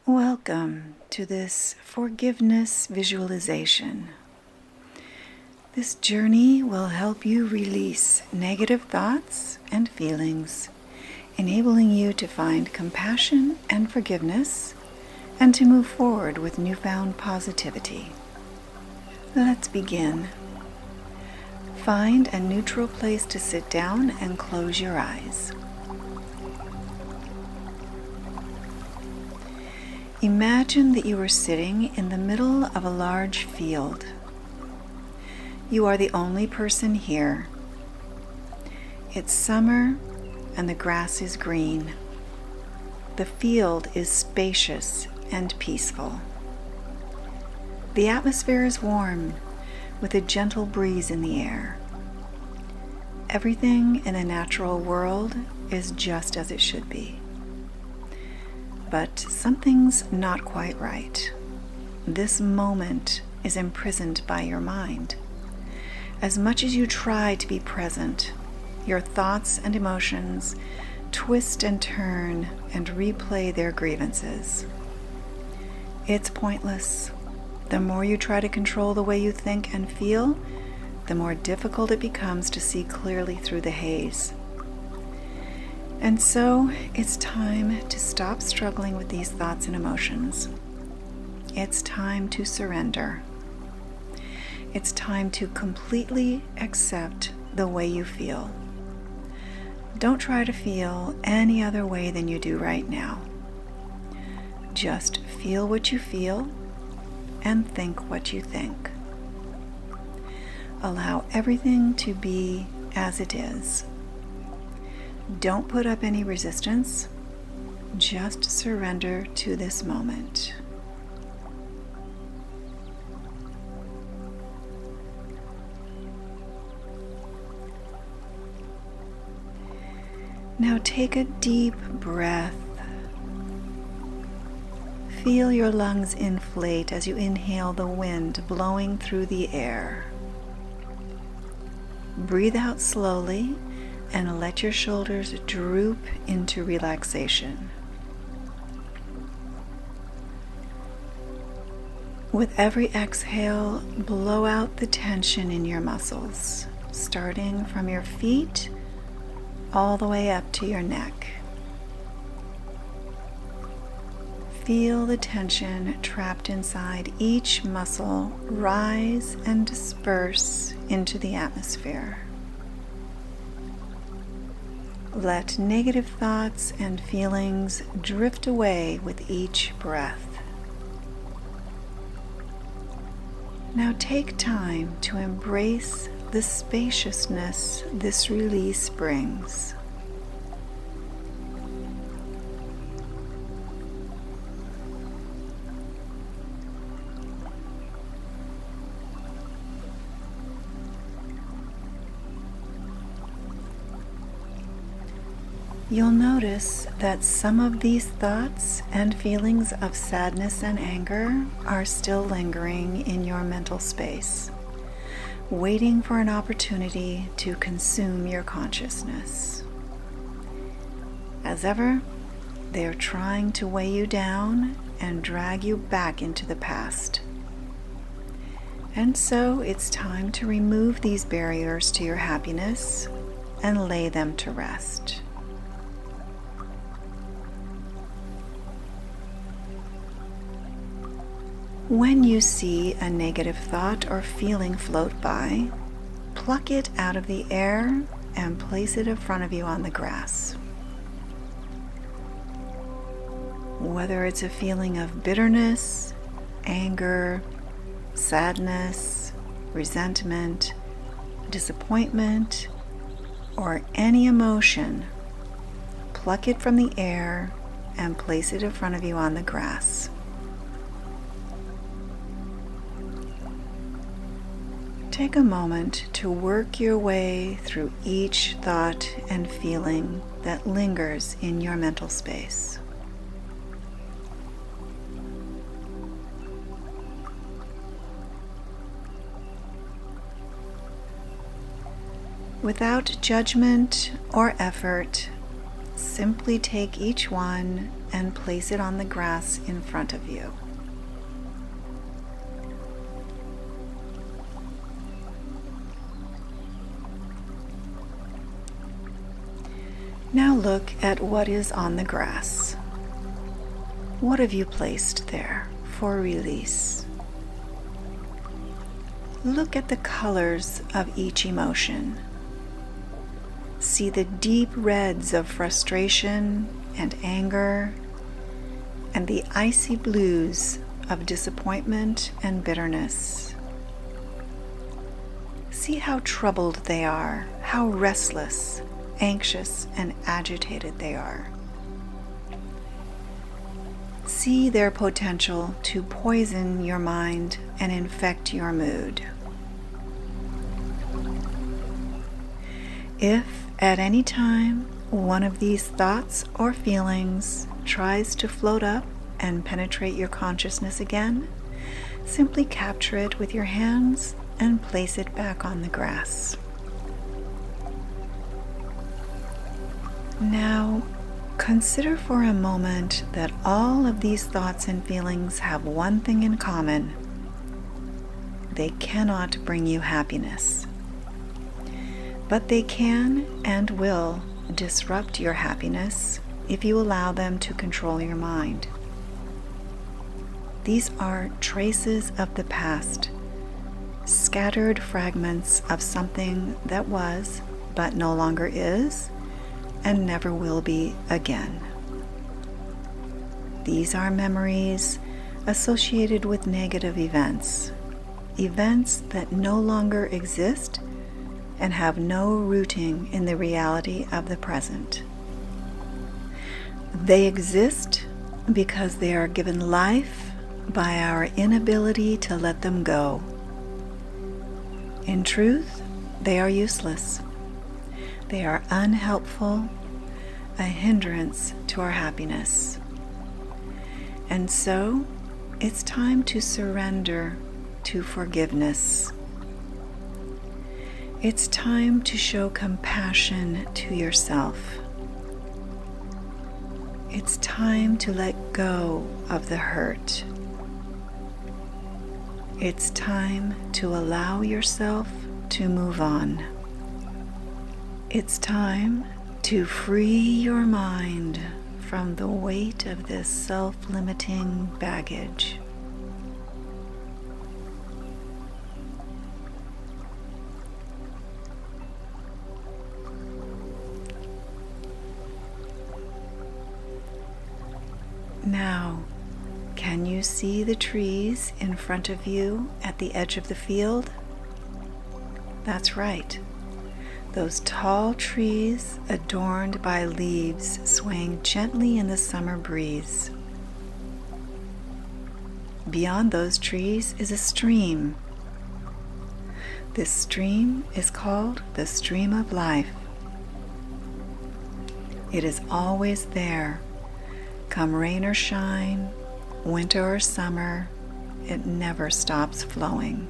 Welcome to this forgiveness visualization. This journey will help you release negative thoughts and feelings, enabling you to find compassion and forgiveness and to move forward with newfound positivity. Let's begin. Find a neutral place to sit down and close your eyes. Imagine that you are sitting in the middle of a large field. You are the only person here. It's summer and the grass is green. The field is spacious and peaceful. The atmosphere is warm with a gentle breeze in the air. Everything in a natural world is just as it should be. But something's not quite right. This moment is imprisoned by your mind. As much as you try to be present, your thoughts and emotions twist and turn and replay their grievances. It's pointless. The more you try to control the way you think and feel, the more difficult it becomes to see clearly through the haze. And so it's time to stop struggling with these thoughts and emotions. It's time to surrender. It's time to completely accept the way you feel. Don't try to feel any other way than you do right now. Just feel what you feel and think what you think. Allow everything to be as it is. Don't put up any resistance. Just surrender to this moment. Now take a deep breath. Feel your lungs inflate as you inhale the wind blowing through the air. Breathe out slowly and let your shoulders droop into relaxation. With every exhale, blow out the tension in your muscles, starting from your feet all the way up to your neck. Feel the tension trapped inside each muscle rise and disperse into the atmosphere. Let negative thoughts and feelings drift away with each breath. Now take time to embrace the spaciousness this release brings. You'll notice that some of these thoughts and feelings of sadness and anger are still lingering in your mental space, waiting for an opportunity to consume your consciousness. As ever, they're trying to weigh you down and drag you back into the past. And so it's time to remove these barriers to your happiness and lay them to rest. When you see a negative thought or feeling float by, pluck it out of the air and place it in front of you on the grass. Whether it's a feeling of bitterness, anger, sadness, resentment, disappointment, or any emotion, pluck it from the air and place it in front of you on the grass. Take a moment to work your way through each thought and feeling that lingers in your mental space. Without judgment or effort, simply take each one and place it on the grass in front of you. Now look at what is on the grass. What have you placed there for release? Look at the colors of each emotion. See the deep reds of frustration and anger, and the icy blues of disappointment and bitterness. See how troubled they are, how restless, anxious, and agitated they are. See their potential to poison your mind and infect your mood. If at any time one of these thoughts or feelings tries to float up and penetrate your consciousness again, simply capture it with your hands and place it back on the grass. Now, consider for a moment that all of these thoughts and feelings have one thing in common. They cannot bring you happiness. But they can and will disrupt your happiness if you allow them to control your mind. These are traces of the past, scattered fragments of something that was, but no longer is, and never will be again. These are memories associated with negative events, events that no longer exist and have no rooting in the reality of the present. They exist because they are given life by our inability to let them go. In truth, they are useless. They are unhelpful, a hindrance to our happiness. And so, it's time to surrender to forgiveness. It's time to show compassion to yourself. It's time to let go of the hurt. It's time to allow yourself to move on. It's time to free your mind from the weight of this self-limiting baggage. Now, can you see the trees in front of you at the edge of the field? That's right. Those tall trees adorned by leaves swaying gently in the summer breeze. Beyond those trees is a stream. This stream is called the stream of life. It is always there. Come rain or shine, winter or summer, it never stops flowing.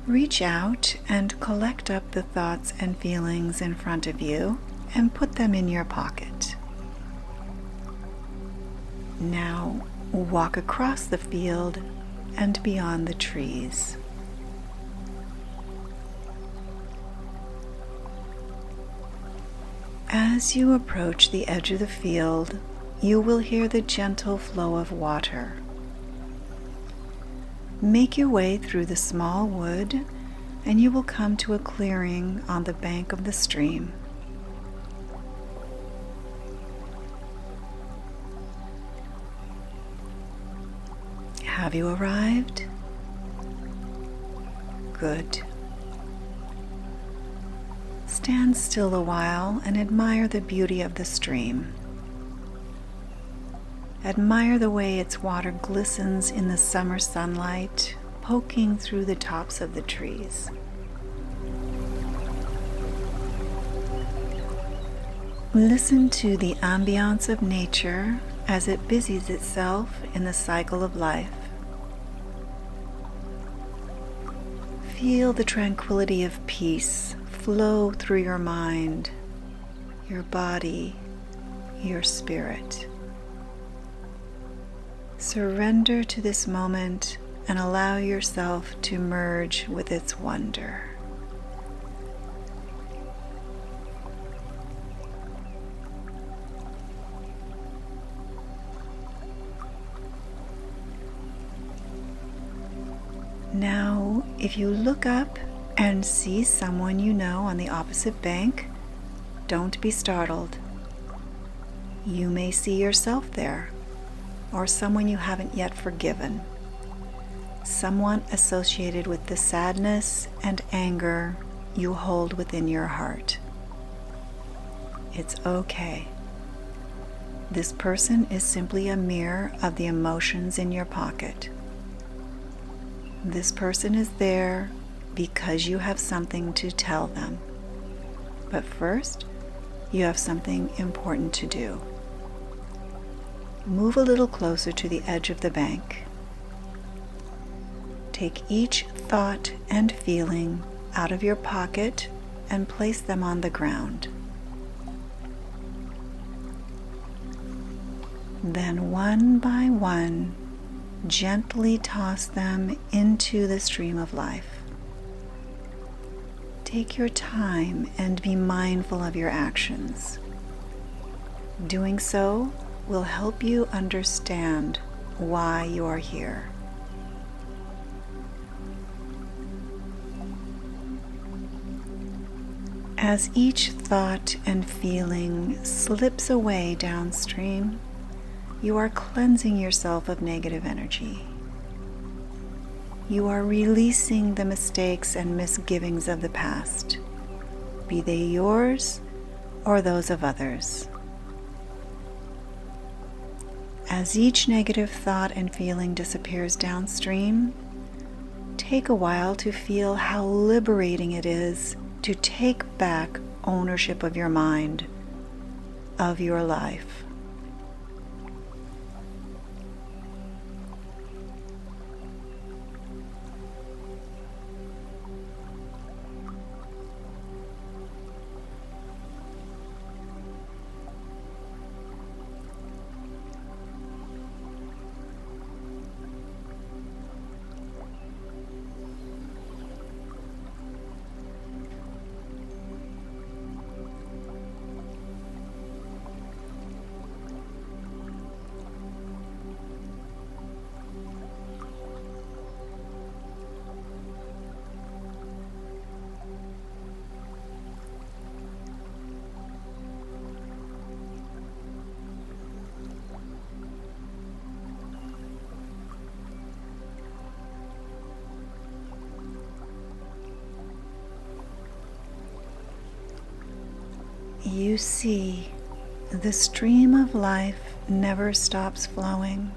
Reach out and collect up the thoughts and feelings in front of you and put them in your pocket. Now walk across the field and beyond the trees. As you approach the edge of the field, you will hear the gentle flow of water. Make your way through the small wood, and you will come to a clearing on the bank of the stream. Have you arrived? Good. Stand still a while and admire the beauty of the stream. Admire the way its water glistens in the summer sunlight, poking through the tops of the trees. Listen to the ambiance of nature as it busies itself in the cycle of life. Feel the tranquility of peace flow through your mind, your body, your spirit. Surrender to this moment and allow yourself to merge with its wonder. Now, if you look up and see someone you know on the opposite bank, don't be startled. You may see yourself there, or someone you haven't yet forgiven, someone associated with the sadness and anger you hold within your heart. It's okay. This person is simply a mirror of the emotions in your pocket. This person is there because you have something to tell them. But first, you have something important to do. Move a little closer to the edge of the bank. Take each thought and feeling out of your pocket and place them on the ground. Then one by one, gently toss them into the stream of life. Take your time and be mindful of your actions. Doing so will help you understand why you are here. As each thought and feeling slips away downstream, you are cleansing yourself of negative energy. You are releasing the mistakes and misgivings of the past, be they yours or those of others. As each negative thought and feeling disappears downstream, take a while to feel how liberating it is to take back ownership of your mind, of your life. You see, the stream of life never stops flowing.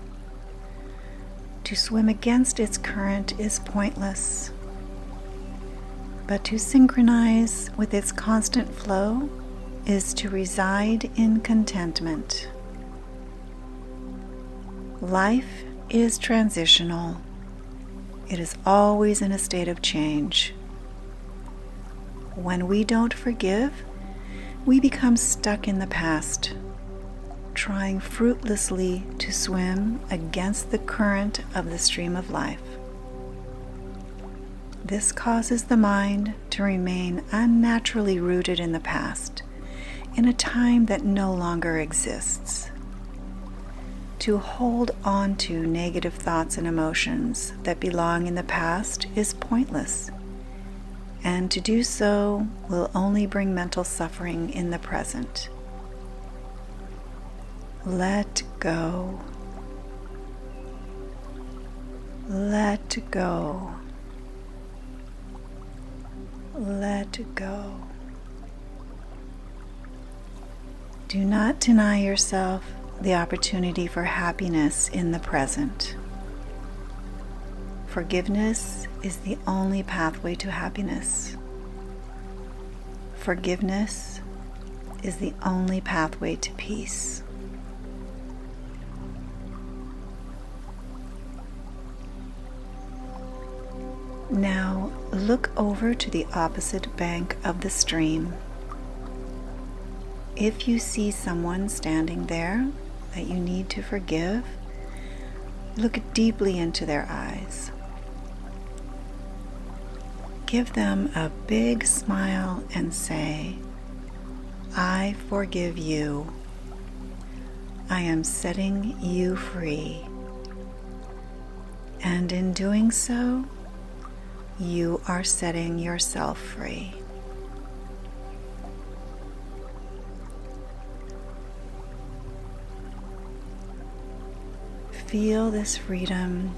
To swim against its current is pointless, but to synchronize with its constant flow is to reside in contentment. Life is transitional. It is always in a state of change. When we don't forgive, we become stuck in the past, trying fruitlessly to swim against the current of the stream of life. This causes the mind to remain unnaturally rooted in the past, in a time that no longer exists. To hold on to negative thoughts and emotions that belong in the past is pointless, and to do so will only bring mental suffering in the present. Let go. Let go. Let go. Do not deny yourself the opportunity for happiness in the present. Forgiveness is the only pathway to happiness. Forgiveness is the only pathway to peace. Now, look over to the opposite bank of the stream. If you see someone standing there that you need to forgive, look deeply into their eyes. Give them a big smile and say, "I forgive you. I am setting you free." And in doing so, you are setting yourself free. Feel this freedom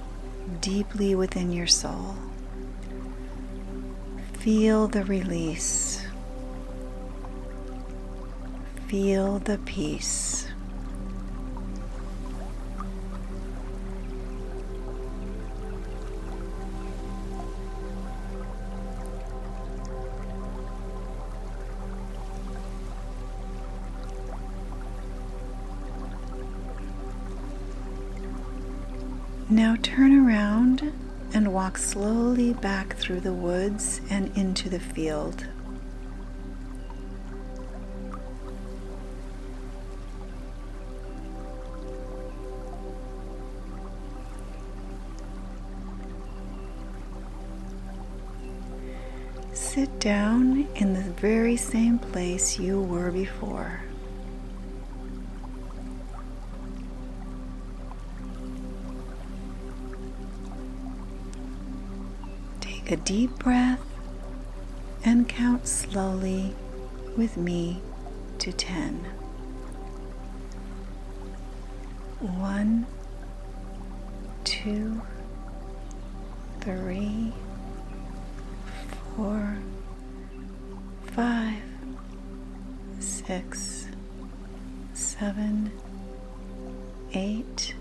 deeply within your soul. Feel the release. Feel the peace. Now turn around and walk slowly back through the woods and into the field. Sit down in the very same place you were before. Take a deep breath and count slowly with me to 10. 1, 2, 3, 4, 5, 6, 7, 8,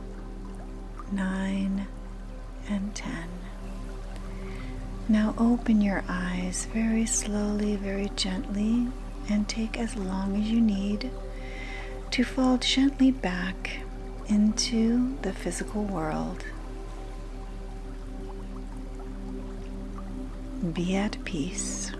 9, and 10. Now open your eyes very slowly, very gently, and take as long as you need to fall gently back into the physical world. Be at peace.